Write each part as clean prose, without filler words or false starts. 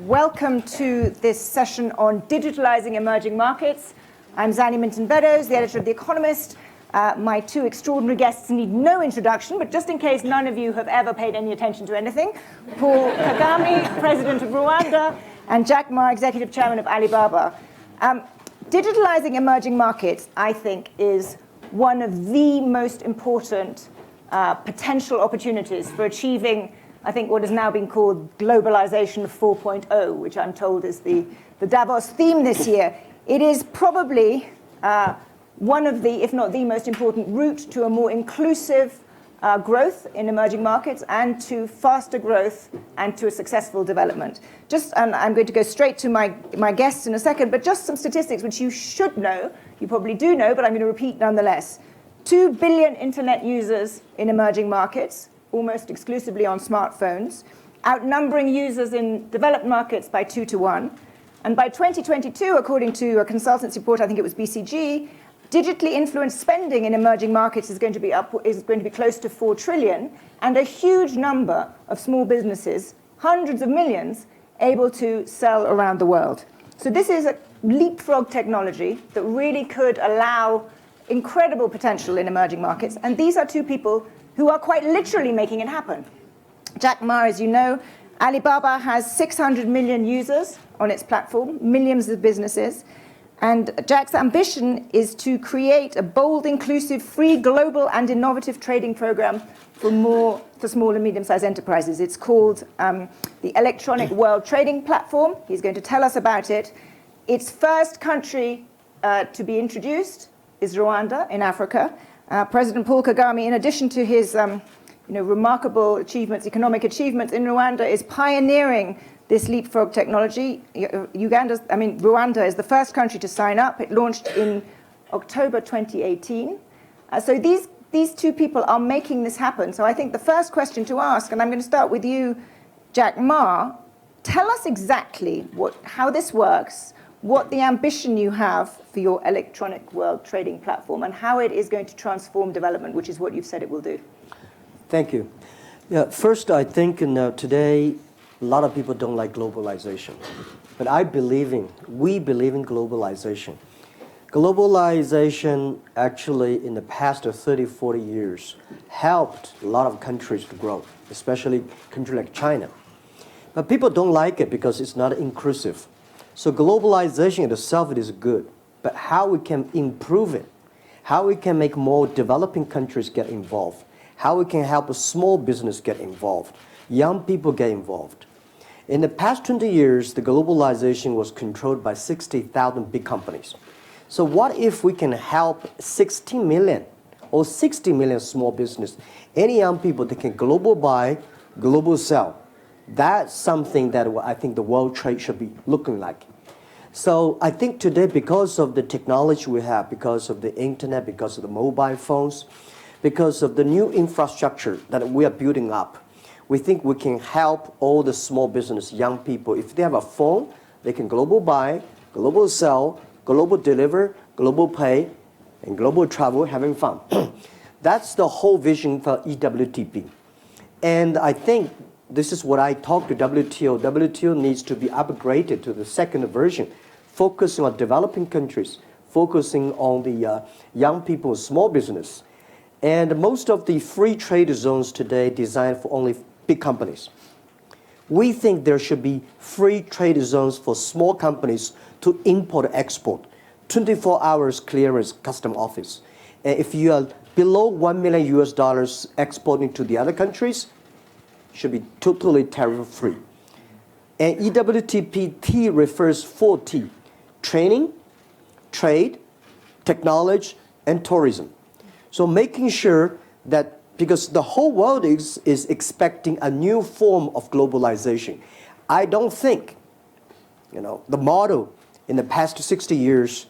Welcome to this session on digitalizing emerging markets. I'm Zanny Minton Beddoes, the editor of The Economist. My two extraordinary guests need no introduction, but just in case none of you have ever paid any attention to anything, Paul Kagame, president of Rwanda, and Jack Ma, executive chairman of Alibaba. Digitalizing emerging markets, I think, is one of the most important potential opportunities for achieving, I think, what has now been called globalization 4.0, which I'm told is the Davos theme this year. It is probably one of the, if not the most important route to a more inclusive growth in emerging markets and to faster growth and to a successful development. And I'm going to go straight to my guests in a second, but just some statistics which you should know, you probably do know, but I'm going to repeat nonetheless. 2 billion internet users in emerging markets, almost exclusively on smartphones, outnumbering users in developed markets by 2 to 1. And by 2022, according to a consultancy report, I think it was BCG, digitally influenced spending in emerging markets is going to be close to 4 trillion, and a huge number of small businesses, hundreds of millions, able to sell around the world. So this is a leapfrog technology that really could allow incredible potential in emerging markets, and these are two people who are quite literally making it happen. Jack Ma, as you know, Alibaba has 600 million users on its platform, millions of businesses. And Jack's ambition is to create a bold, inclusive, free, global, and innovative trading program for small and medium-sized enterprises. It's called the Electronic World Trading Platform. He's going to tell us about it. Its first country to be introduced is Rwanda in Africa. President Paul Kagame, in addition to his remarkable achievements, economic achievements in Rwanda, is pioneering this leapfrog technology. Rwanda is the first country to sign up. It launched in October 2018. So these two people are making this happen. So I think the first question to ask, and I'm going to start with you, Jack Ma, tell us exactly how this works, what the ambition you have for your electronic world trading platform, and how it is going to transform development, which is what you've said it will do. Thank you. Yeah, first, I think today, a lot of people don't like globalization, but we believe in globalization. Globalization actually in the past 30, 40 years helped a lot of countries to grow, especially a country like China. But people don't like it because it's not inclusive. So globalization in itself is good, but how we can improve it, how we can make more developing countries get involved, how we can help a small business get involved, young people get involved. In the past 20 years, the globalization was controlled by 60,000 big companies. So what if we can help 16 million or 60 million small business, any young people that can global buy, global sell? That's something that I think the world trade should be looking like. So I think today, because of the technology we have, because of the internet, because of the mobile phones, because of the new infrastructure that we are building up, we think we can help all the small business, young people. If they have a phone, they can global buy, global sell, global deliver, global pay, and global travel, having fun. That's the whole vision for eWTP. And I think this is what I talked to WTO. WTO needs to be upgraded to the second version, focusing on developing countries, focusing on the young people, small business. And most of the free trade zones today designed for only big companies. We think there should be free trade zones for small companies to import and export, 24 hours clearance custom office. And if you are below $1 million exporting to the other countries, should be totally tariff-free. And eWTP refers 4 T: training, trade, technology, and tourism. So making sure that, because the whole world is expecting a new form of globalization. I don't think, the model in the past 60 years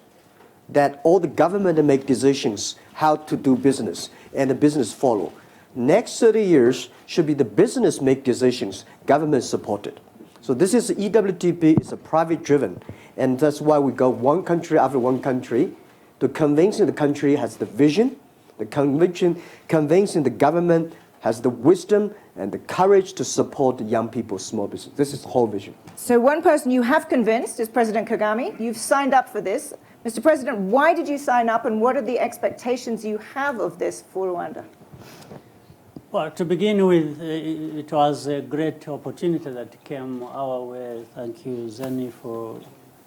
that all the government make decisions how to do business and the business follow. Next 30 years should be the business make decisions, government supported. So this is eWTP, it's a private driven, and that's why we go one country after one country to convincing the country has the vision, the convincing the government has the wisdom and the courage to support the young people's small business. This is the whole vision. So one person you have convinced is President Kagame. You've signed up for this. Mr. President, why did you sign up, and what are the expectations you have of this for Rwanda? Well, to begin with, it was a great opportunity that came our way. Thank you, Zanny, for,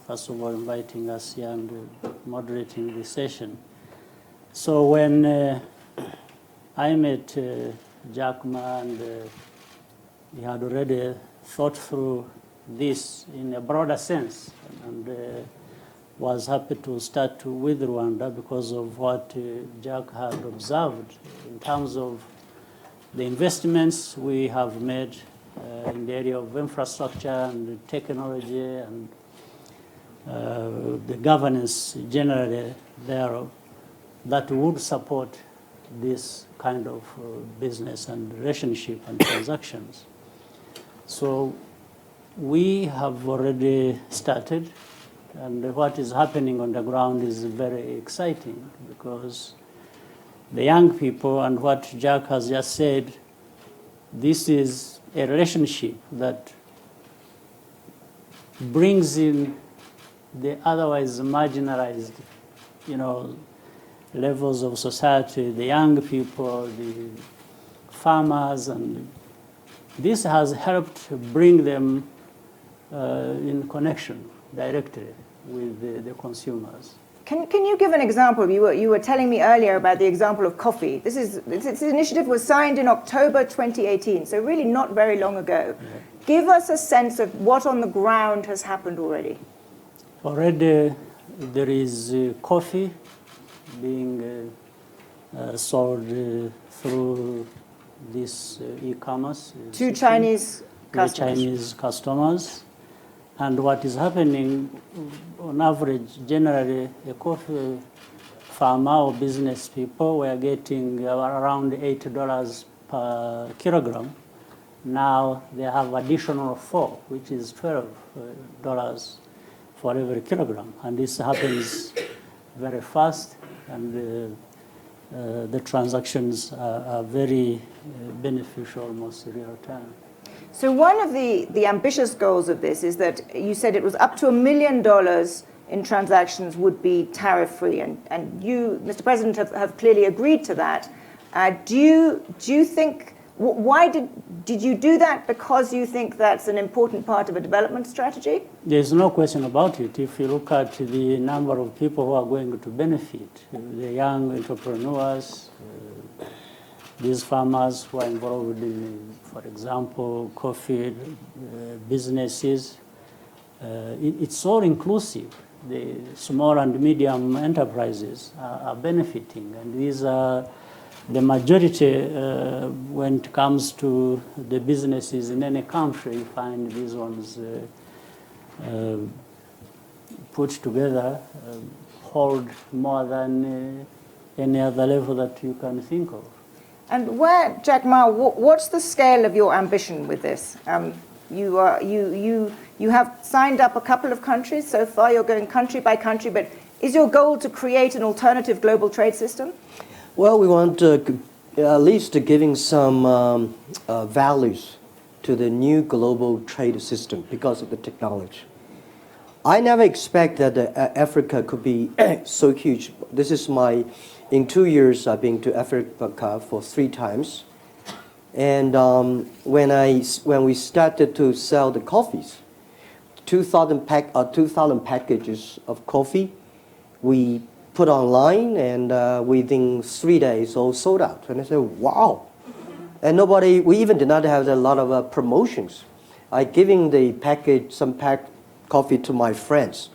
first of all, inviting us here and moderating this session. So when I met Jack Ma, and he had already thought through this in a broader sense, and was happy to start with Rwanda because of what Jack had observed in terms of the investments we have made in the area of infrastructure and technology and the governance generally thereof that would support this kind of business and relationship and transactions. So we have already started, and what is happening on the ground is very exciting because the young people and what Jack has just said, this is a relationship that brings in the otherwise marginalized, levels of society, the young people, the farmers, and this has helped bring them in connection directly with the consumers. Can you give an example? You were telling me earlier about the example of coffee. This initiative was signed in October 2018, so really not very long ago. Yeah. Give us a sense of what on the ground has happened already. Already there is coffee being sold through this e-commerce. To Chinese customers. Chinese customers. And what is happening, on average, generally, a coffee farmer or business people were getting around $8 per kilogram. Now they have additional 4, which is $12 for every kilogram. And this happens very fast, and the transactions are very beneficial, almost real time. So one of the ambitious goals of this is that you said it was up to $1 million in transactions would be tariff-free, and you, Mr. President, have clearly agreed to that. Do you think, why did you do that? Because you think that's an important part of a development strategy? There's no question about it. If you look at the number of people who are going to benefit, the young entrepreneurs, these farmers who are involved in, for example, coffee businesses, it's all inclusive. The small and medium enterprises are benefiting, and these are the majority when it comes to the businesses in any country. You find these ones put together hold more than any other level that you can think of. And where, Jack Ma, what's the scale of your ambition with this? You have signed up a couple of countries so far. You're going country by country, but is your goal to create an alternative global trade system? Well, we want at least giving some values to the new global trade system because of the technology. I never expected that Africa could be so huge. This is in 2 years, I've been to Africa for 3 times. And when we started to sell the coffees, 2,000 packages of coffee, we put online, and within 3 days, all sold out. And I said, wow. And we even did not have a lot of promotions. I giving the some coffee to my friends.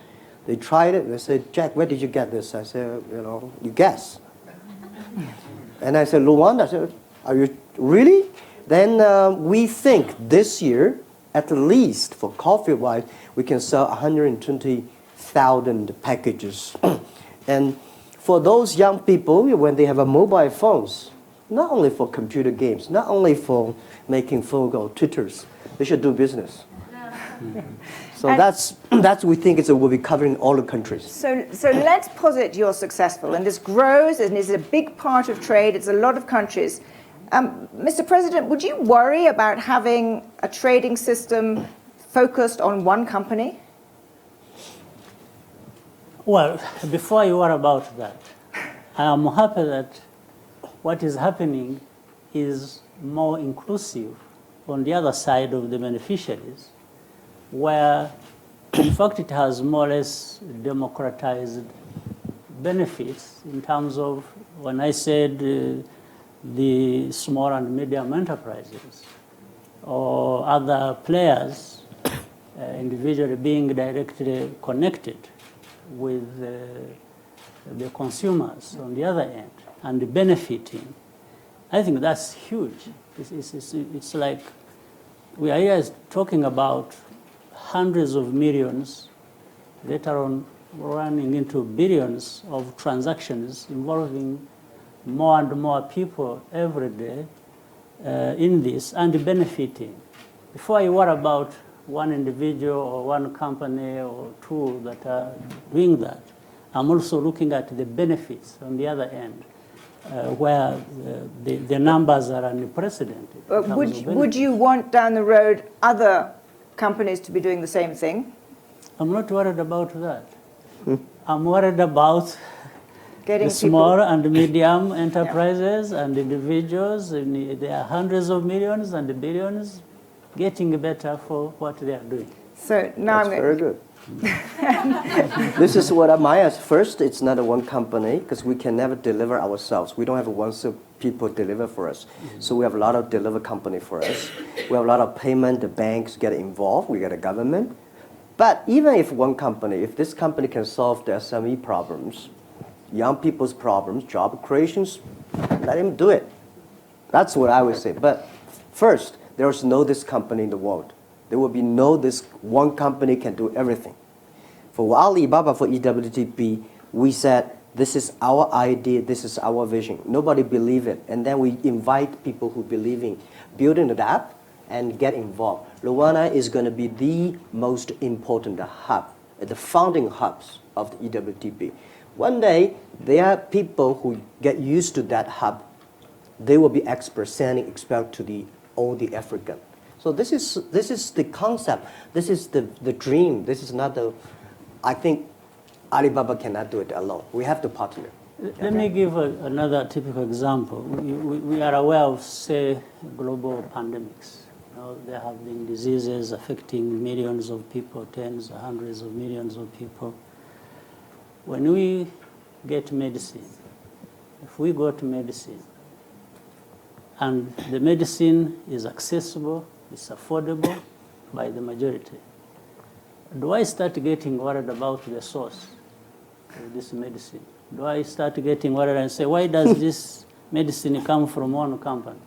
They tried it, and they said, Jack, where did you get this? I said, you guess. And I said, Rwanda. I said, are you really? Then we think this year, at least for coffee-wise, we can sell 120,000 packages. And for those young people, when they have mobile phones, not only for computer games, not only for making phone calls, Twitters, they should do business. So that's we think will be covering all the countries. So let's posit you're successful, and this grows and is a big part of trade. It's a lot of countries. Mr. President, would you worry about having a trading system focused on one company? Well, before you worry about that, I am happy that what is happening is more inclusive on the other side of the beneficiaries, where in fact it has more or less democratized benefits in terms of, when I said the small and medium enterprises or other players individually being directly connected with the consumers on the other end and benefiting. I think that's huge. It's like we are here talking about hundreds of millions, later on running into billions of transactions involving more and more people every day in this and benefiting. Before you worry about one individual or one company or two that are doing that, I'm also looking at the benefits on the other end, where the numbers are unprecedented. Would you want down the road other companies to be doing the same thing? I'm not worried about that. I'm worried about Getting the small people, and medium enterprises and individuals. And there are hundreds of millions and billions getting better for what they are doing. So now That's very good. This is what my answer. First, it's not a one company because we can never deliver ourselves. We don't have one people deliver for us. So we have a lot of deliver company for us. We have a lot of payment. The banks get involved. We get a government. But even if one company, if this company can solve the SME problems, young people's problems, job creations, let him do it. That's what I would say. But first, there is no this company in the world. There will be no this one company can do everything. For Alibaba, for eWTP, we said, this is our idea, this is our vision. Nobody believed it. And then we invite people who believe in building it up and get involved. Rwanda is going to be the most important hub, the founding hubs of the eWTP. One day, there are people who get used to that hub. They will be experts sending expert to all the African. So this is the concept. This is the dream. This is not the. I think Alibaba cannot do it alone. We have to partner. Let me give another typical example. We are aware of, say, global pandemics. You know, there have been diseases affecting millions of people, tens, hundreds of millions of people. When we get medicine, if we go to medicine, and the medicine is accessible, it's affordable by the majority, do I start getting worried about the source of this medicine? Do I start getting worried and say, why does this medicine come from one company?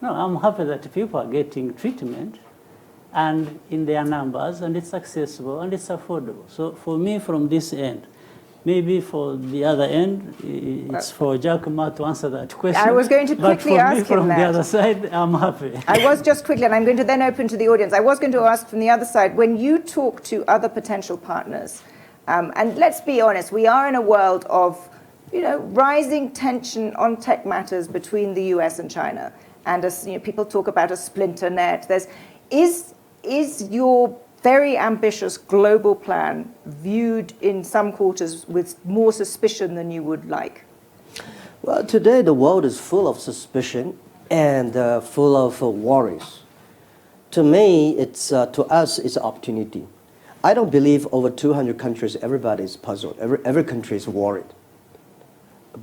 No, I'm happy that people are getting treatment and in their numbers, and it's accessible and it's affordable. So for me, from this end, maybe for the other end, it's for Jack Ma to answer that question. I was going to quickly ask him that. But for me, from the other side, I'm happy. I was just quickly, and I'm going to then open to the audience. I was going to ask from the other side, when you talk to other potential partners, and let's be honest, we are in a world of, rising tension on tech matters between the US and China. And as people talk about a splinter net, is your very ambitious global plan viewed in some quarters with more suspicion than you would like? Well, today the world is full of suspicion and full of worries. To me, to us, it's an opportunity. I don't believe over 200 countries, everybody is puzzled. Every country is worried.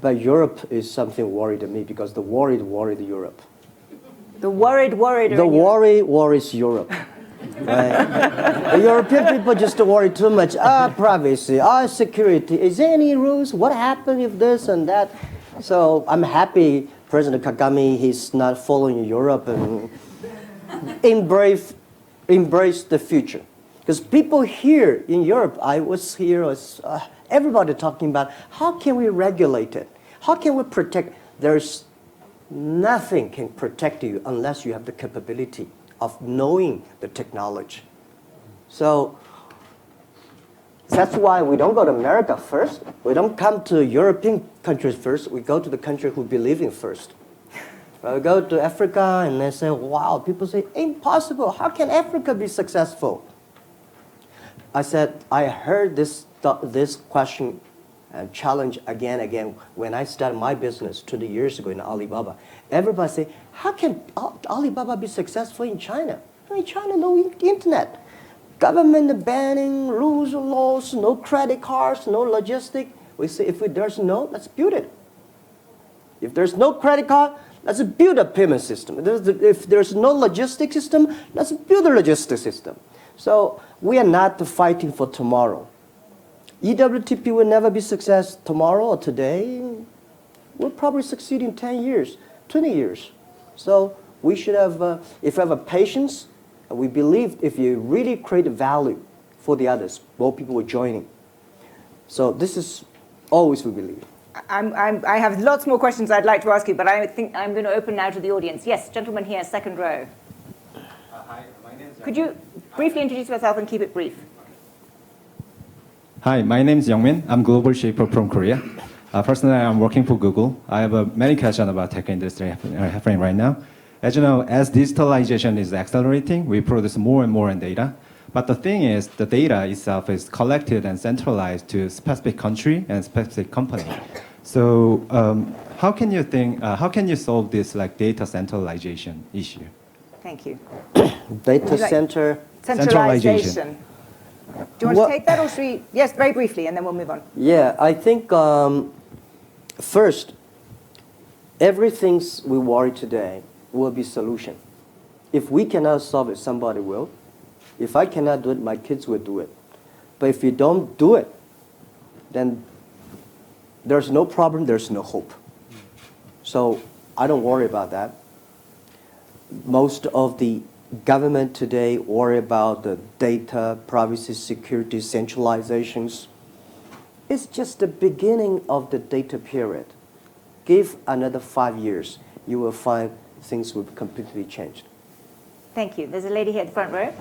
But Europe is something worried to me because the worried Europe. The worried The worry worries Europe. Right? The European people just worry too much. Privacy, security. Is there any rules? What happened if this and that? So I'm happy President Kagame, he's not following Europe and embrace the future. Because people here in Europe, I was here, everybody talking about how can we regulate it? How can we protect? There's nothing can protect you unless you have the capability of knowing the technology. So that's why we don't go to America first. We don't come to European countries first. We go to the country who believe in first. I go to Africa and they say, wow, people say, impossible, how can Africa be successful? I said, I heard this question and challenge again and again when I started my business 20 years ago in Alibaba. Everybody say, how can Alibaba be successful in China? In China, no internet. Government banning, rules and laws, no credit cards, no logistics. We say, if there's no, let's build it. If there's no credit card, let's build a payment system. If there's no logistics system, let's build a logistics system. So we are not fighting for tomorrow. eWTP will never be success tomorrow or today. We'll probably succeed in 10 years, 20 years. So we should have, if we have a patience, we believe if you really create value for the others, more people will join in. So this is always we believe. I have lots more questions I'd like to ask you, but I think I'm going to open now to the audience. Yes, gentleman here, second row. Hi, my name is Could you briefly introduce yourself and keep it brief? Hi, my name is Youngmin. I'm global shaper from Korea. Personally, I'm working for Google. I have many questions about tech industry happening right now. As you know, as digitalization is accelerating, we produce more and more in data. But the thing is, the data itself is collected and centralized to specific country and specific company. So how can you solve this like data centralization issue? Thank you. Data center Centralization. Do you want to take that or should we? Yes, very briefly, and then we'll move on. Yeah, I think first, everything we worry today will be solution. If we cannot solve it, somebody will. If I cannot do it, my kids will do it. But if you don't do it, then there's no problem, there's no hope. So I don't worry about that. Most of the government today worry about the data, privacy, security, centralizations. It's just the beginning of the data period. Give another 5 years, you will find things will completely changed. Thank you. There's a lady here at the front row.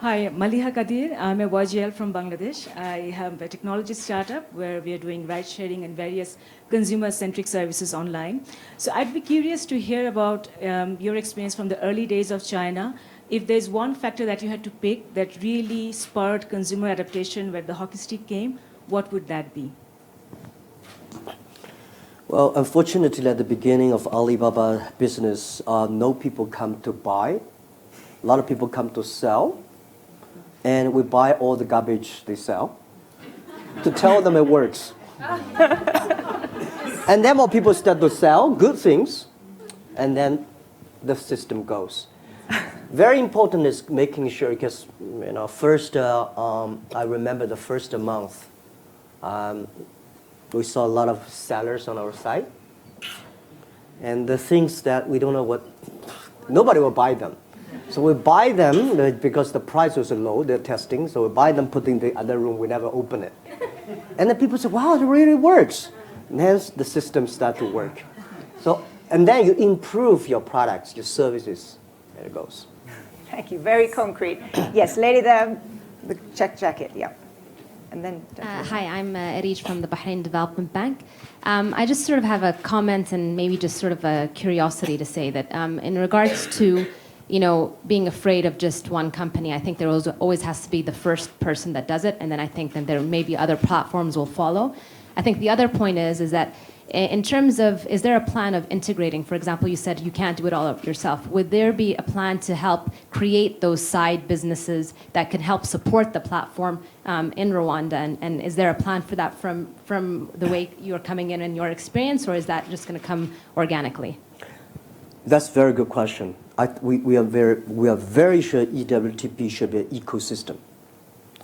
Hi, Maliha Kadir. I'm a YGL from Bangladesh. I have a technology startup where we are doing ride sharing and various consumer-centric services online. So I'd be curious to hear about your experience from the early days of China. If there's one factor that you had to pick that really spurred consumer adaptation where the hockey stick came, what would that be? Well, unfortunately, at the beginning of Alibaba business, no people come to buy. A lot of people come to sell. And we buy all the garbage they sell to tell them it works. And then more people start to sell good things, and then the system goes. Very important is making sure, because first, I remember the first month, we saw a lot of sellers on our site, and the things that we don't know what, nobody will buy them. So we buy them because the price was low, they're testing, so we buy them, put in the other room, we never open it. And then people say, wow, it really works. And hence the system start to work. So, and then you improve your products, your services, there it goes. Thank you. Very concrete. Yes, lady there, the check jacket, yeah. And then. Hi, I'm Arij from the Bahrain Development Bank. I just sort of have a comment and maybe just sort of a curiosity to say that in regards to being afraid of just one company. I think there always has to be the first person that does it, and then I think that there maybe other platforms will follow. I think the other point is that in terms of, is there a plan of integrating? For example, you said you can't do it all up yourself. Would there be a plan to help create those side businesses that can help support the platform in Rwanda? And is there a plan for that from the way you're coming in your experience, or is that just going to come organically? That's a very good question. We are very sure eWTP should be an ecosystem.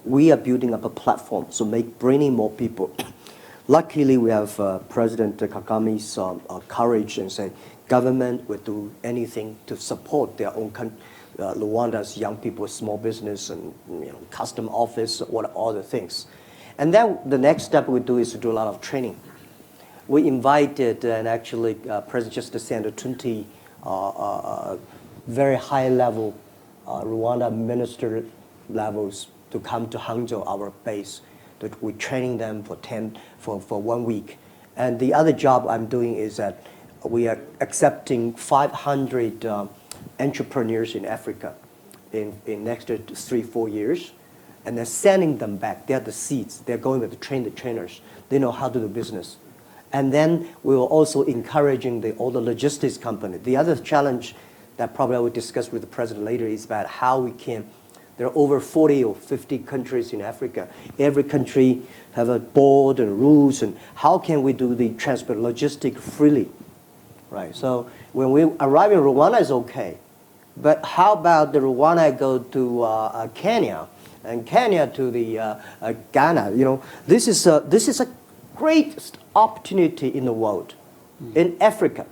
We are building up a platform, so bringing more people. Luckily, we have President Kagame's courage and say, government will do anything to support their own Rwanda's young people, small business, and custom office, all the things. And then the next step we do is to do a lot of training. We invited and actually President just sent 20 very high-level Rwanda minister levels to come to Hangzhou, our base, that we're training them for 1 week. And the other job I'm doing is that we are accepting 500 entrepreneurs in Africa in next 3-4 years, and they're sending them back. They're the seeds. They're going to train the trainers. They know how to do business. And then we will also encouraging all the logistics company. The other challenge that probably I will discuss with the president later is about how we can. There are over 40 or 50 countries in Africa. Every country have a board and rules, and how can we do the transport logistic freely, right? So when we arrive in Rwanda, it's okay. But how about the Rwanda go to Kenya, and Kenya to the Ghana? You know, this is a great opportunity in the world, in Africa.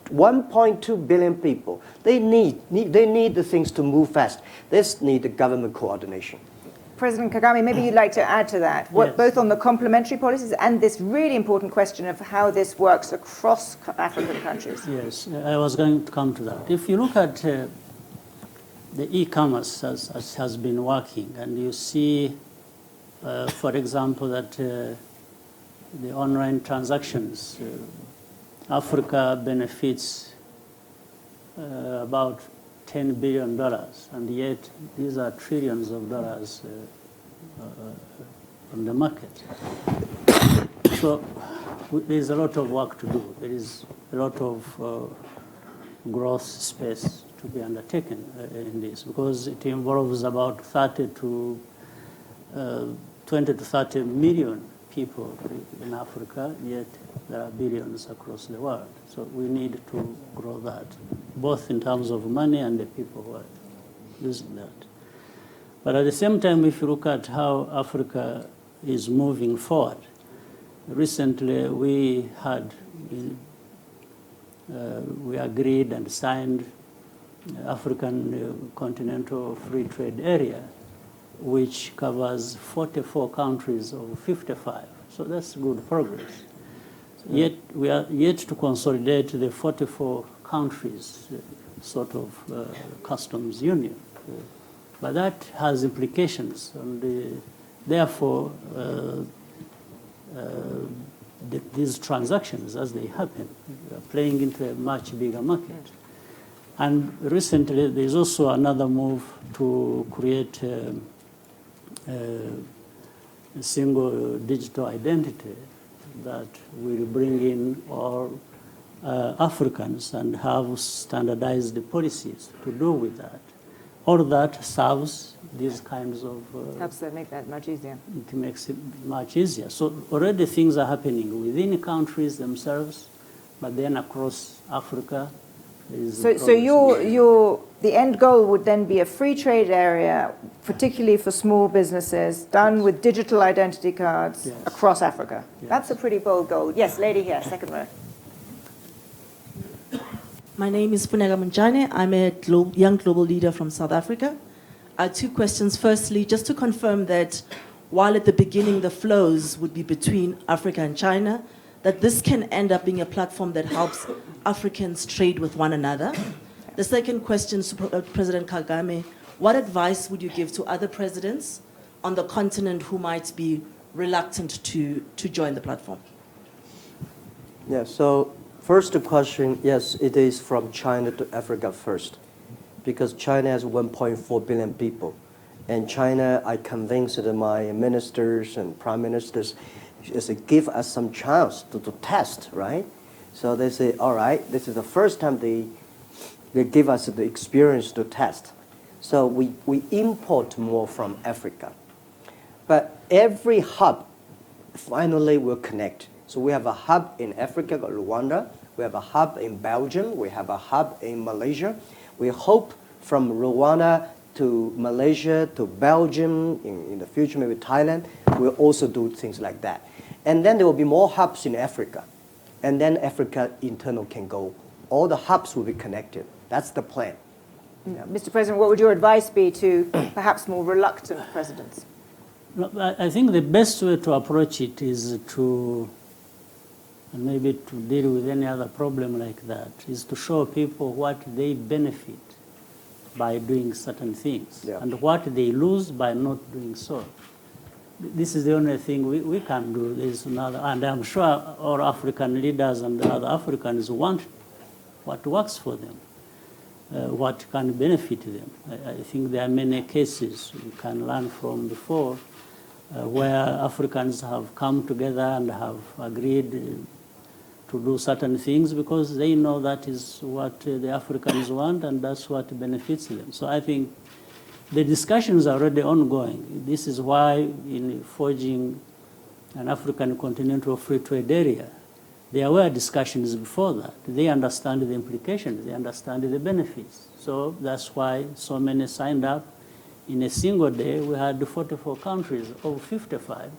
1.2 billion people. They need the things to move fast. They need the government coordination. President Kagame, maybe you'd like to add to that, Yes. both on the complementary policies and this really important question of how this works across African countries. Yes, I was going to come to that. If you look at the e-commerce as has been working, and you see, for example, that the online transactions, Africa benefits about $10 billion, and yet these are trillions of dollars on the market. So there's a lot of work to do. There is a lot of growth space to be undertaken in this, because it involves about 20 to 30 million people in Africa, yet there are billions across the world. So we need to grow that, both in terms of money and the people who are using that. But at the same time, if you look at how Africa is moving forward, recently we agreed and signed African Continental Free Trade Area, which covers 44 countries of 55. So that's good progress. Yet we are yet to consolidate the 44 countries sort of customs union. But that has implications on therefore, these transactions, as they happen, are playing into a much bigger market. And recently, there's also another move to create a single digital identity that will bring in all Africans and have standardized policies to do with that. All that serves these kinds of... Helps to make that much easier. It makes it much easier. So already things are happening within countries themselves, but then across Africa. So the end goal would then be a free trade area, particularly for small businesses, done with digital identity cards across Africa. Yes. That's a pretty bold goal. Yes, lady here, second row. My name is Funega Munjane. I'm a young global leader from South Africa. I have two questions. Firstly, just to confirm that while at the beginning the flows would be between Africa and China, that this can end up being a platform that helps Africans trade with one another. The second question to President Kagame, what advice would you give to other presidents on the continent who might be reluctant to join the platform? Yeah, so first question, yes, it is from China to Africa first, because China has 1.4 billion people. And China, I convinced my ministers and prime ministers, is give us some chance to test, right? So they say, all right, this is the first time they give us the experience to test. So we import more from Africa. But every hub finally will connect. So we have a hub in Africa, Rwanda. We have a hub in Belgium. We have a hub in Malaysia. We hope from Rwanda to Malaysia to Belgium, in the future maybe Thailand, we'll also do things like that. And then there will be more hubs in Africa. And then Africa internal can go. All the hubs will be connected. That's the plan. Yeah. Mr. President, what would your advice be to perhaps more reluctant presidents? I think the best way to approach it is to, and maybe to deal with any other problem like that, is to show people what they benefit by doing certain things and what they lose by not doing so. this is the only thing we can do. There's another, and I'm sure all African leaders and the other Africans want what works for them, what can benefit them. I think there are many cases we can learn from before where Africans have come together and have agreed to do certain things because they know that is what the Africans want and that's what benefits them. So I think the discussions are already ongoing. This is why in forging an African continental free trade area, there were discussions before that. They understand the implications, they understand the benefits. So that's why so many signed up. In a single day, we had 44 countries, over 55,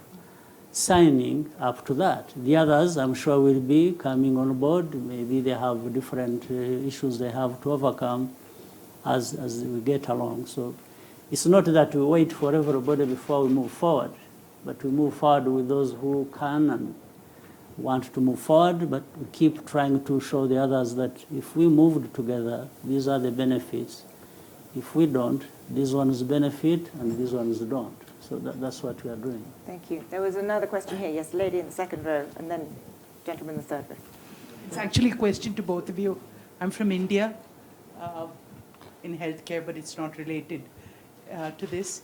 signing up to that. The others, I'm sure, will be coming on board. Maybe they have different issues they have to overcome as we get along. So it's not that we wait for everybody before we move forward, but we move forward with those who can and want to move forward, but we keep trying to show the others that if we moved together, these are the benefits. If we don't, these ones benefit and these ones don't. So that's what we are doing. Thank you. There was another question here. Yes, lady in the second row, and then gentleman in the third row. It's actually a question to both of you. I'm from India in healthcare, but it's not related to this.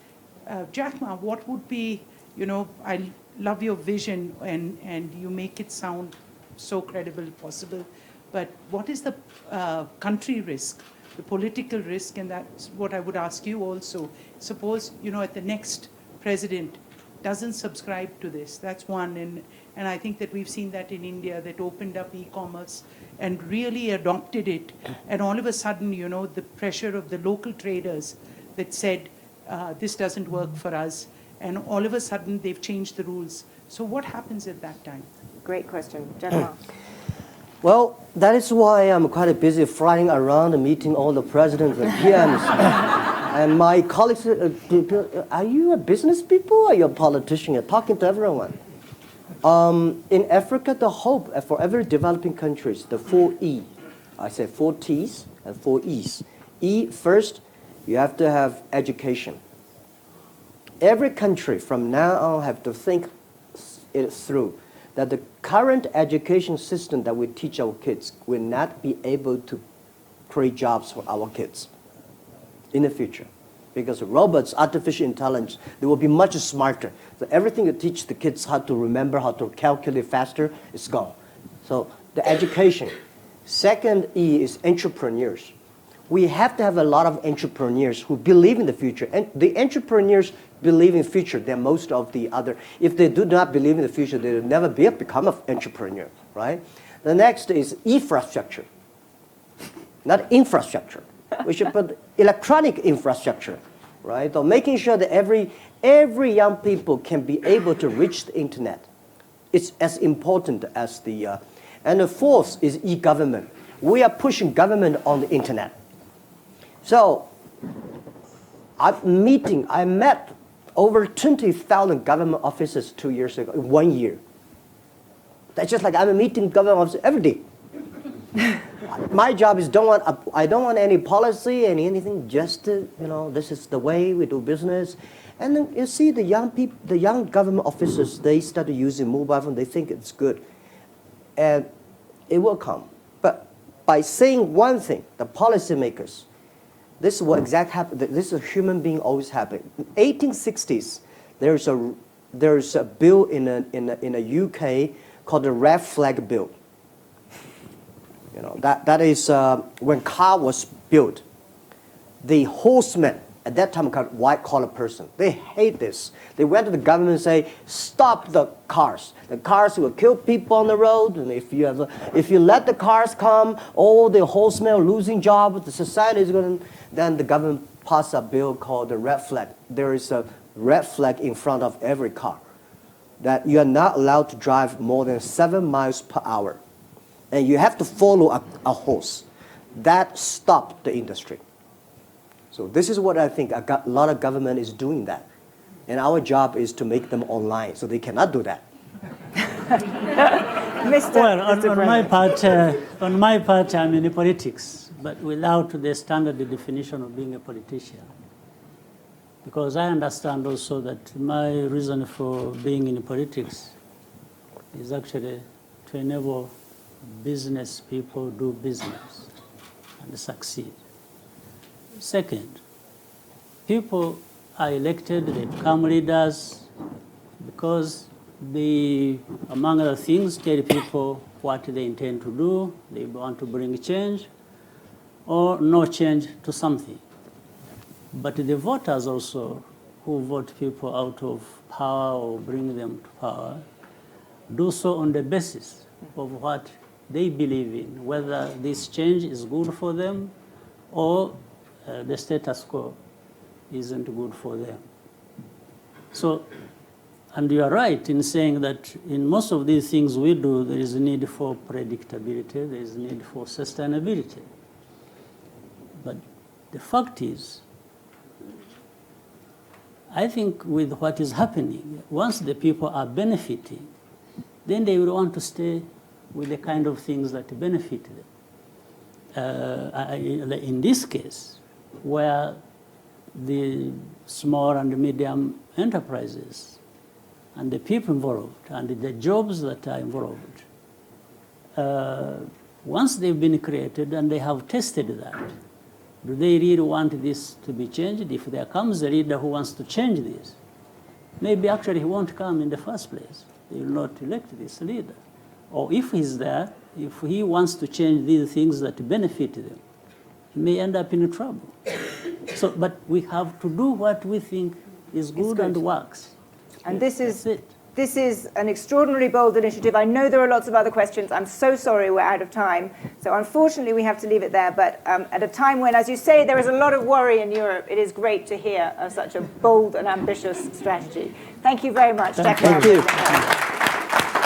Jack Ma, what would be, I love your vision and you make it sound so credible possible, but what is the country risk, the political risk? And that's what I would ask you also. Suppose, at the next president doesn't subscribe to this. That's one. And I think that we've seen that in India, that opened up e-commerce and really adopted it. And all of a sudden, the pressure of the local traders that said, this doesn't work for us. And all of a sudden, they've changed the rules. So what happens at that time? Great question. Jack. Well, that is why I'm quite busy flying around and meeting all the presidents and PMs. And my colleagues said, are you a business people or are you a politician? You're talking to everyone. In Africa, the hope for every developing countries, the 4 E. I say 4 T's and 4 E's. E, first, you have to have education. Every country from now on have to think it through, that the current education system that we teach our kids will not be able to create jobs for our kids in the future. Because robots, artificial intelligence, they will be much smarter. So everything you teach the kids how to remember, how to calculate faster, is gone. So the education. Second E is entrepreneurs. We have to have a lot of entrepreneurs who believe in the future. And the entrepreneurs believe in the future than most of the other. If they do not believe in the future, they will never become an entrepreneur, right? The next is infrastructure, not infrastructure. We should put electronic infrastructure, right? So making sure that every young people can be able to reach the internet. It's as important as the, and the fourth is e-government. We are pushing government on the internet. So I met over 20,000 government officers 2 years ago, in 1 year. That's just like I'm meeting government officers every day. My job is I don't want any policy, anything, just this is the way we do business. And then you see the young government officers, they started using mobile phone, they think it's good. And it will come. But by saying one thing, the policymakers, this is what exactly happened. This is a human being always happen. In 1860s, there's a bill in a UK called the Red Flag Bill. That is when car was built. The horsemen at that time called white-collar person. They hate this. They went to the government and say, stop the cars. The cars will kill people on the road. And if you let the cars come, all the horsemen are losing jobs. The society is going to. Then the government passed a bill called the red flag. There is a red flag in front of every car that you are not allowed to drive more than 7 miles per hour. And you have to follow a horse. That stopped the industry. So this is what I think a lot of government is doing that. And our job is to make them online, so they cannot do that. Well, on my part, I'm in politics, but without the standard definition of being a politician. because I understand also that my reason for being in politics is actually to enable business people do business and succeed. Second, people are elected, they become leaders because they, among other things, tell people what they intend to do, they want to bring change or no change to something. But the voters also, who vote people out of power or bring them to power, do so on the basis of what they believe in, whether this change is good for them or the status quo isn't good for them. So, and you are right in saying that in most of these things we do, there is a need for predictability, there is a need for sustainability. But the fact is, I think with what is happening, once the people are benefiting, then they will want to stay with the kind of things that benefit them. In this case, where the small and medium enterprises and the people involved and the jobs that are involved, once they've been created and they have tested that, do they really want this to be changed? If there comes a leader who wants to change this, maybe actually he won't come in the first place. They will not elect this leader. Or if he's there, if he wants to change these things that benefit them, he may end up in trouble. So, but we have to do what we think is good and works. And Yes, this is an extraordinarily bold initiative. I know there are lots of other questions. I'm so sorry we're out of time. So unfortunately, we have to leave it there. But at a time when, as you say, there is a lot of worry in Europe, it is great to hear of such a bold and ambitious strategy. Thank you very much, Jack. Thank you.